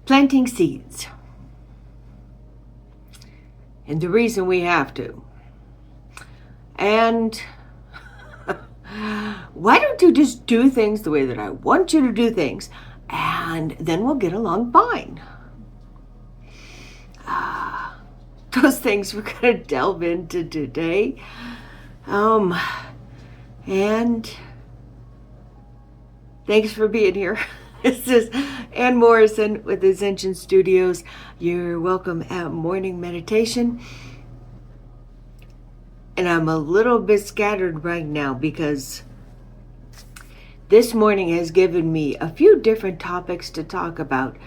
planting seeds. And the reason we have to. And why don't you just do things the way that I want you to do things, and then we'll get along fine. Those things we're going to delve into today. And thanks for being here. This is Annessa Morrison with Ascension Studios. You're welcome at morning meditation. And I'm a little bit scattered right now because this morning has given me a few different topics to talk about.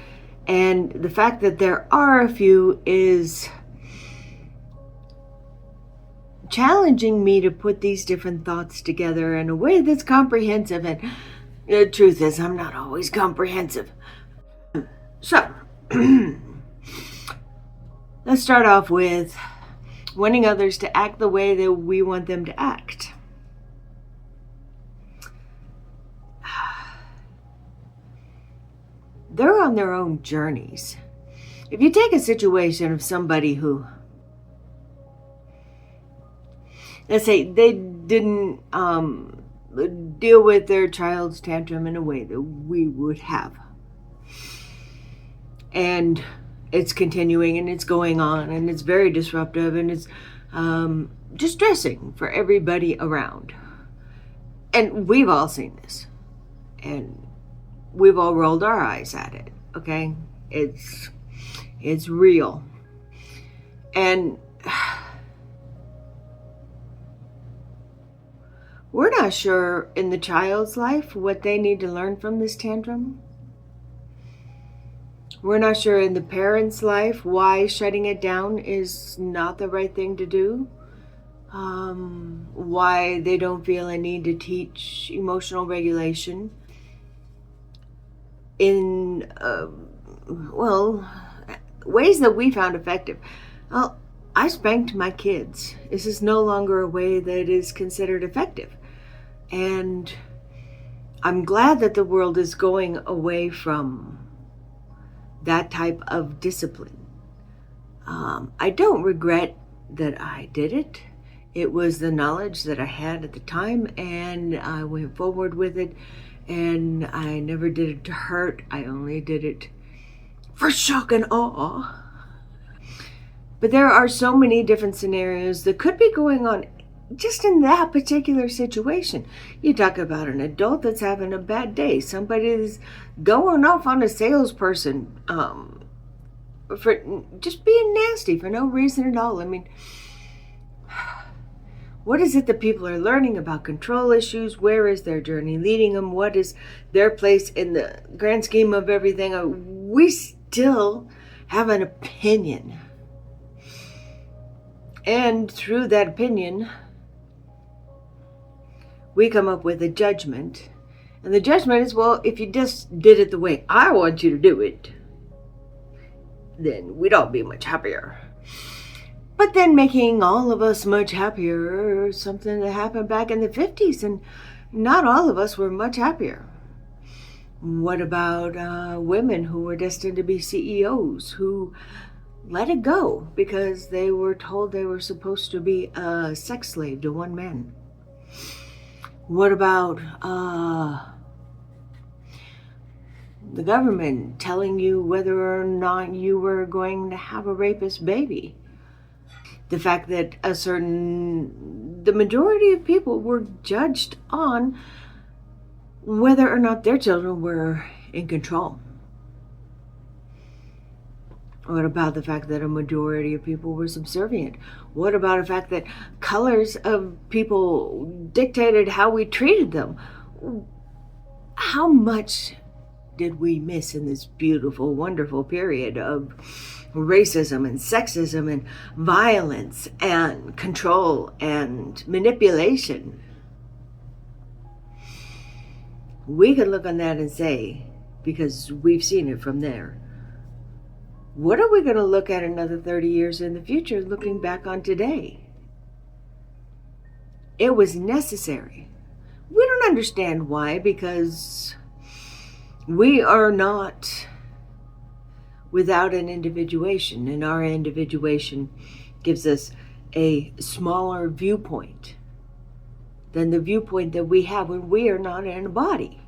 And the fact that there are a few is challenging me to put these different thoughts together in a way that's comprehensive. And the truth is, I'm not always comprehensive. So, let's start off with wanting others to act the way that we want them to act. They're on their own journeys. If you take a situation of somebody who, let's say they didn't deal with their child's tantrum in a way that we would have. And it's continuing and it's going on and it's very disruptive and it's distressing for everybody around. And we've all seen this. And we've all rolled our eyes at it, okay? It's real. And we're not sure in the child's life what they need to learn from this tantrum. We're not sure in the parent's life why shutting it down is not the right thing to do. Why they don't feel a need to teach emotional regulation in, ways that we found effective. Well, I spanked my kids. This is no longer a way that is considered effective. And I'm glad that the world is going away from that type of discipline. I don't regret that I did it. It was the knowledge that I had at the time, and I went forward with it, and I never did it to hurt. I only did it for shock and awe. But there are so many different scenarios that could be going on just in that particular situation. You talk about an adult that's having a bad day. Somebody's going off on a salesperson for just being nasty for no reason at all. I mean, what is it that people are learning about control issues? Where is their journey leading them? What is their place in the grand scheme of everything? We still have an opinion. And through that opinion, we come up with a judgment. And the judgment is, well, if you just did it the way I want you to do it, then we'd all be much happier. But then making all of us much happier, something that happened back in the 50s, and not all of us were much happier. What about women who were destined to be CEOs, who let it go because they were told they were supposed to be a sex slave to one man? What about the government telling you whether or not you were going to have a rapist baby? The fact that the majority of people were judged on whether or not their children were in control. What about the fact that a majority of people were subservient? What about the fact that colors of people dictated how we treated them? How much did we miss in this beautiful, wonderful period of racism and sexism and violence and control and manipulation? We could look on that and say, because we've seen it from there, what are we going to look at another 30 years in the future looking back on today? It was necessary. We don't understand why, because we are not without an individuation. And our individuation gives us a smaller viewpoint than the viewpoint that we have when we are not in a body.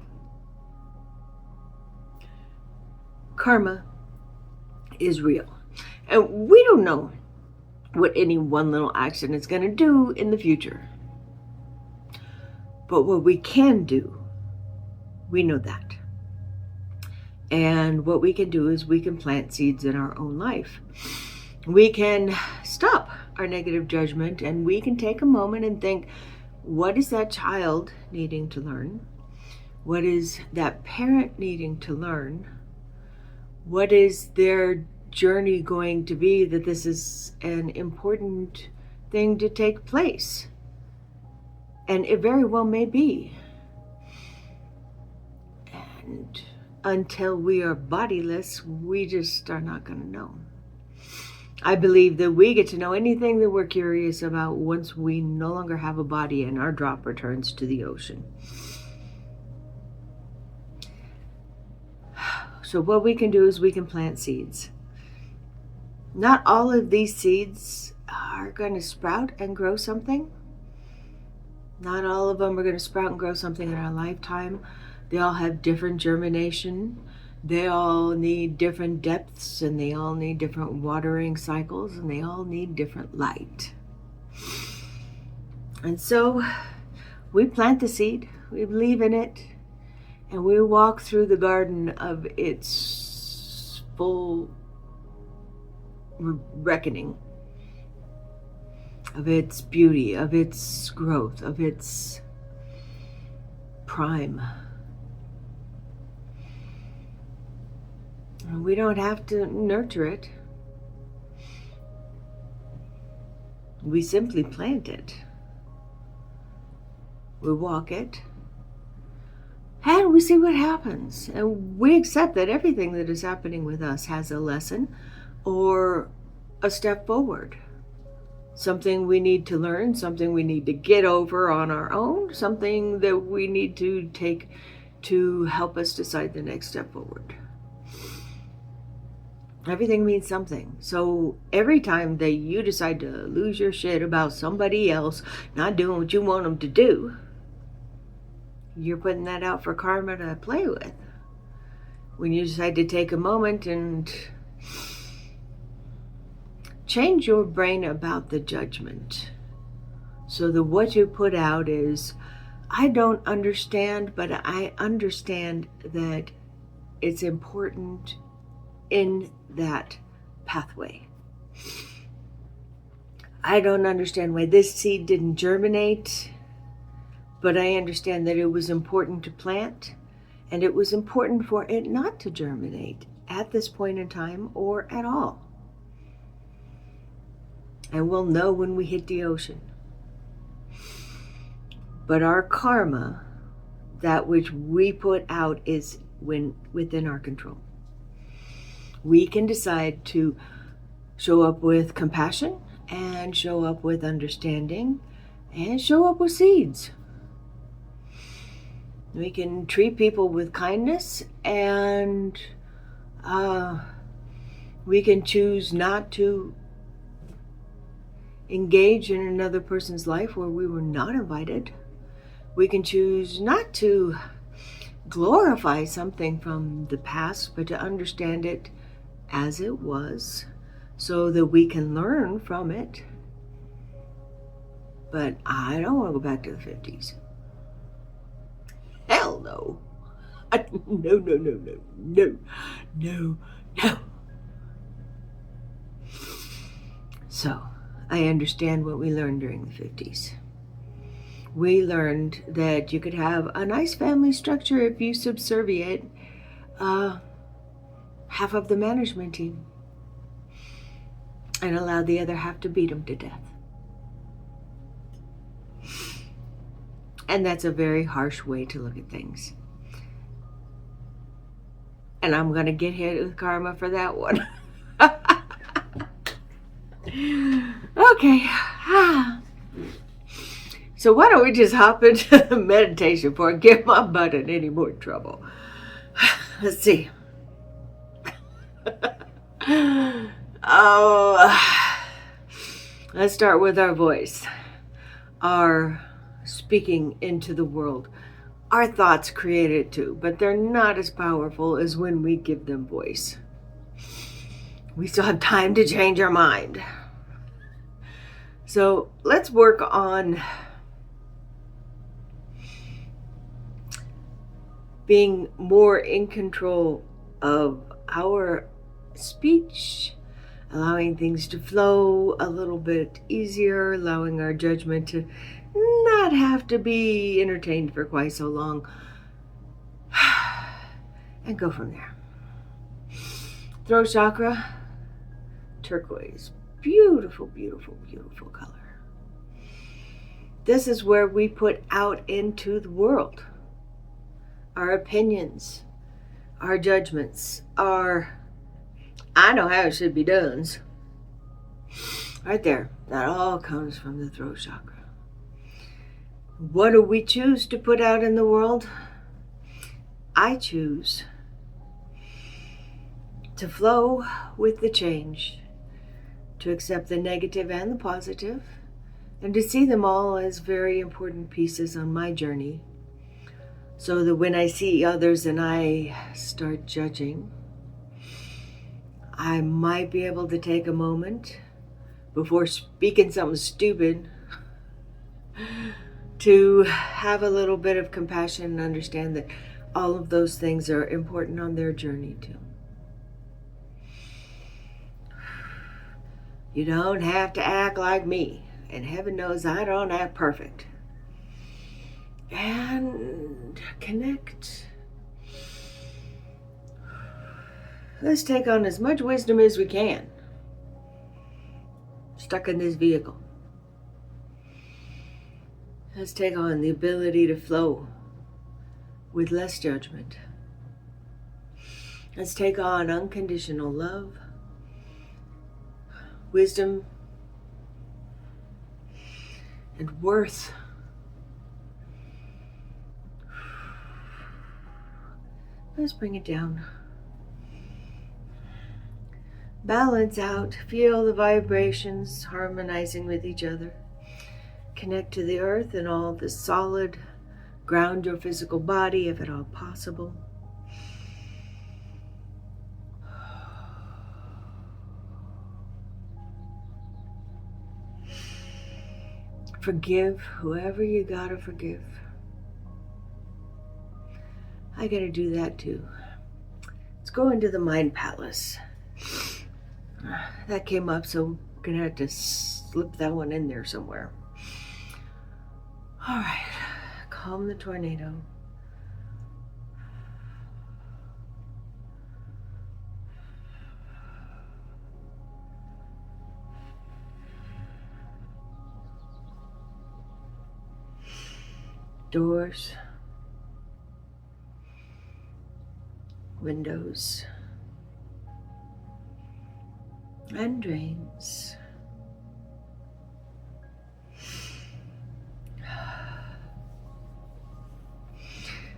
Karma is real. And we don't know what any one little action is going to do in the future. But what we can do, we know that. And what we can do is we can plant seeds in our own life. We can stop our negative judgment, and we can take a moment and think, what is that child needing to learn? What is that parent needing to learn? What is their journey going to be, that this is an important thing to take place? And it very well may be. And until we are bodiless, we just are not going to know. I believe that we get to know anything that we're curious about once we no longer have a body and our drop returns to the ocean. So what we can do is we can plant seeds. Not all of these seeds are going to sprout and grow something. Not all of them are going to sprout and grow something in our lifetime. They all have different germination. They all need different depths, and they all need different watering cycles, and they all need different light. And so we plant the seed, we believe in it, and we walk through the garden of its full reckoning, of its beauty, of its growth, of its prime. And we don't have to nurture it. We simply plant it. We walk it. And we see what happens. And we accept that everything that is happening with us has a lesson or a step forward. Something we need to learn, something we need to get over on our own, something that we need to take to help us decide the next step forward. Everything means something. So every time that you decide to lose your shit about somebody else not doing what you want them to do, you're putting that out for karma to play with. When you decide to take a moment and change your brain about the judgment, so that what you put out is, I don't understand, but I understand that it's important in that pathway. I don't understand why this seed didn't germinate, but I understand that it was important to plant, and it was important for it not to germinate at this point in time or at all. And we'll know when we hit the ocean. But our karma, that which we put out, is within our control. We can decide to show up with compassion and show up with understanding and show up with seeds. We can treat people with kindness, and we can choose not to engage in another person's life where we were not invited. We can choose not to glorify something from the past, but to understand it as it was, so that we can learn from it. But I don't want to go back to the 50s. Hell no. No. So, I understand what we learned during the 50s. We learned that you could have a nice family structure if you subserviate half of the management team and allow the other half to beat them to death. And that's a very harsh way to look at things. And I'm going to get hit with karma for that one. Okay. So why don't we just hop into meditation before I get my butt in any more trouble? Let's see. Oh, let's start with our voice, our speaking into the world. Our thoughts create it too, but they're not as powerful as when we give them voice. We still have time to change our mind. So let's work on being more in control of our speech, allowing things to flow a little bit easier, allowing our judgment to not have to be entertained for quite so long, and go from there. Throat chakra, turquoise, beautiful, beautiful, beautiful color. This is where we put out into the world our opinions, our judgments, our I know how it should be done. Right there. That all comes from the throat chakra. What do we choose to put out in the world? I choose to flow with the change, to accept the negative and the positive, and to see them all as very important pieces on my journey, so that when I see others and I start judging, I might be able to take a moment before speaking something stupid to have a little bit of compassion and understand that all of those things are important on their journey too. You don't have to act like me, and heaven knows I don't act perfect. And connect. Let's take on as much wisdom as we can, stuck in this vehicle. Let's take on the ability to flow with less judgment. Let's take on unconditional love, wisdom, and worth. Let's bring it down. Balance out, feel the vibrations harmonizing with each other. Connect to the earth and all the solid, ground your physical body if at all possible. Forgive whoever you gotta forgive. I gotta do that too. Let's go into the mind palace. That came up, so I'm gonna have to slip that one in there somewhere. All right, calm the tornado. Doors, windows, and drains.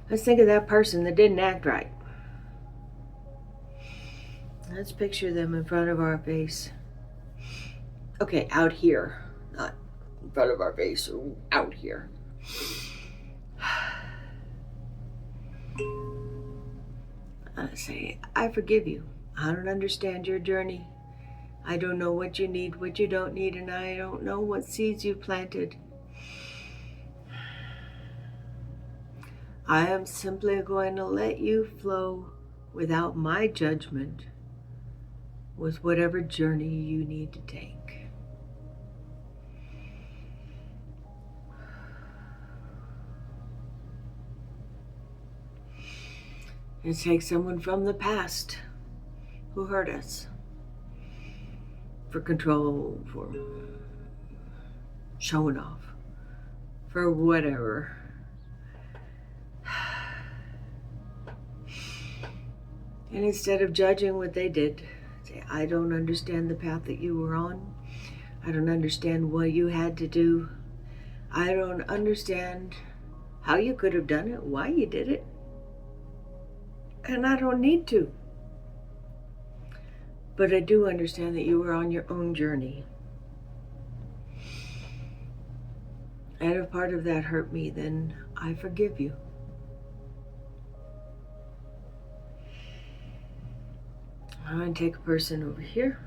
Let's think of that person that didn't act right. Let's picture them in front of our face. Okay, out here, not in front of our face, out here. Say, I forgive you. I don't understand your journey. I don't know what you need, what you don't need, and I don't know what seeds you planted. I am simply going to let you flow without my judgment with whatever journey you need to take. It takes someone from the past who hurt us for control, for showing off, for whatever. And instead of judging what they did, say, I don't understand the path that you were on. I don't understand what you had to do. I don't understand how you could have done it, why you did it. And I don't need to. But I do understand that you were on your own journey. And if part of that hurt me, then I forgive you. I'm going to take a person over here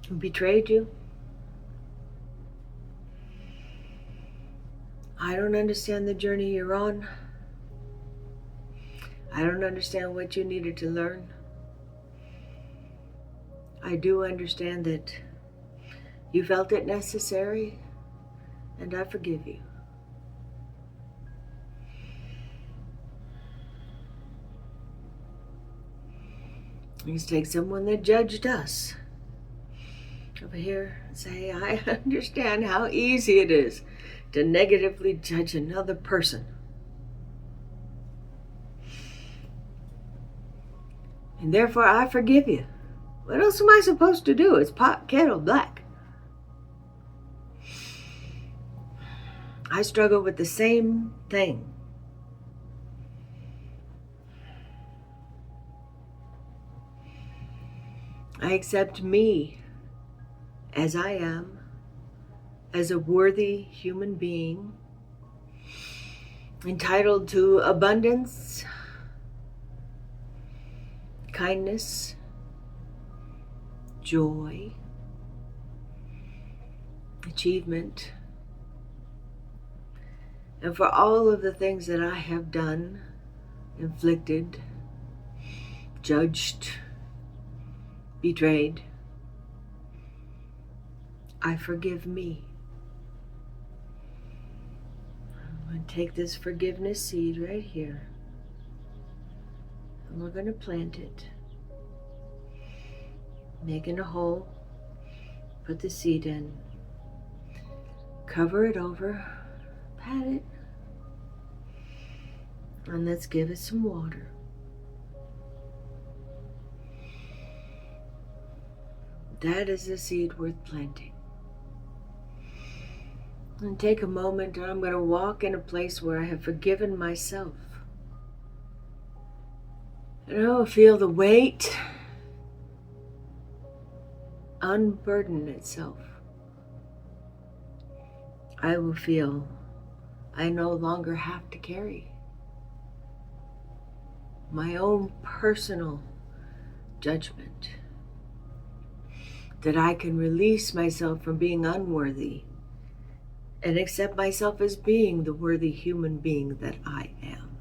who betrayed you. I don't understand the journey you're on. I don't understand what you needed to learn. I do understand that you felt it necessary, and I forgive you. Let's take someone that judged us over here and say, I understand how easy it is to negatively judge another person. And therefore I forgive you. What else am I supposed to do? It's pot, kettle, black. I struggle with the same thing. I accept me as I am, as a worthy human being, entitled to abundance, kindness, joy, achievement, and for all of the things that I have done, inflicted, judged, betrayed, I forgive me. I'm going to take this forgiveness seed right here, and we're going to plant it. Making a hole, put the seed in, cover it over, pat it, and let's give it some water. That is a seed worth planting. And take a moment, and I'm going to walk in a place where I have forgiven myself. And I will feel the weight unburden itself. I will feel I no longer have to carry my own personal judgment. That I can release myself from being unworthy and accept myself as being the worthy human being that I am.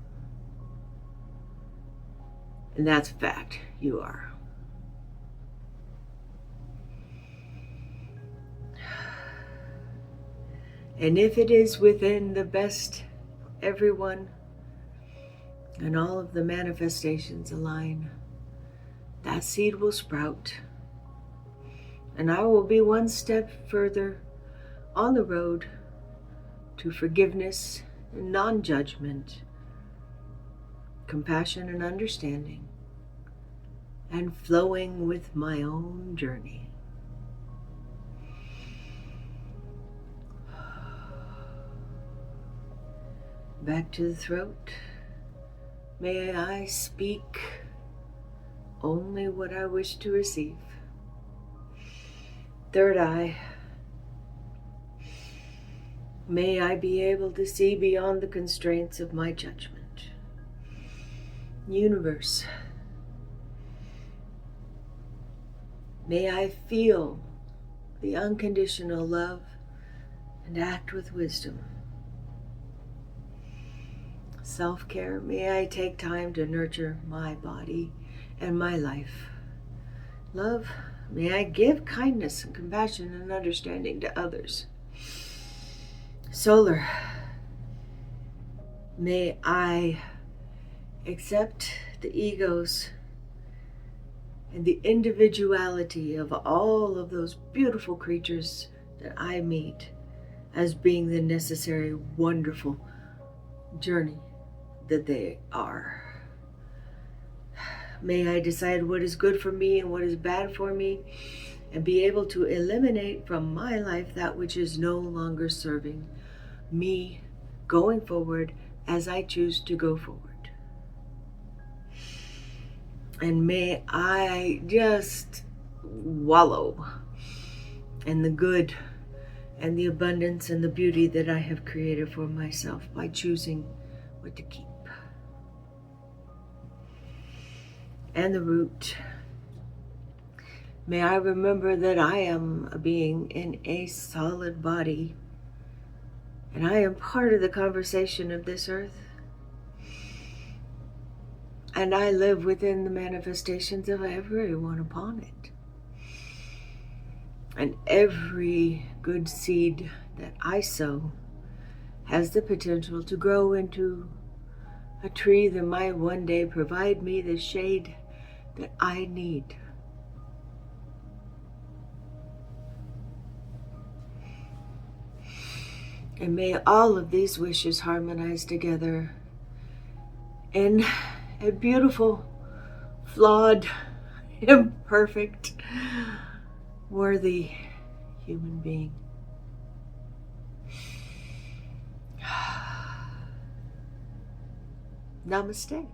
And that's a fact. You are. And if it is within the best everyone and all of the manifestations align, that seed will sprout. And I will be one step further on the road to forgiveness and non-judgment, compassion and understanding, and flowing with my own journey. Back to the throat. May I speak only what I wish to receive. Third eye. May I be able to see beyond the constraints of my judgment. Universe. May I feel the unconditional love and act with wisdom. Self-care. May I take time to nurture my body and my life. Love. May I give kindness and compassion and understanding to others. Solar. May I accept the egos and the individuality of all of those beautiful creatures that I meet as being the necessary, wonderful journey that they are. May I decide what is good for me and what is bad for me, and be able to eliminate from my life that which is no longer serving me going forward as I choose to go forward. And may I just wallow in the good and the abundance and the beauty that I have created for myself by choosing what to keep. And the root. May I remember that I am a being in a solid body, and I am part of the conversation of this earth. And I live within the manifestations of everyone upon it. And every good seed that I sow has the potential to grow into a tree that might one day provide me the shade that I need. And may all of these wishes harmonize together in a beautiful, flawed, imperfect, worthy human being. Namaste.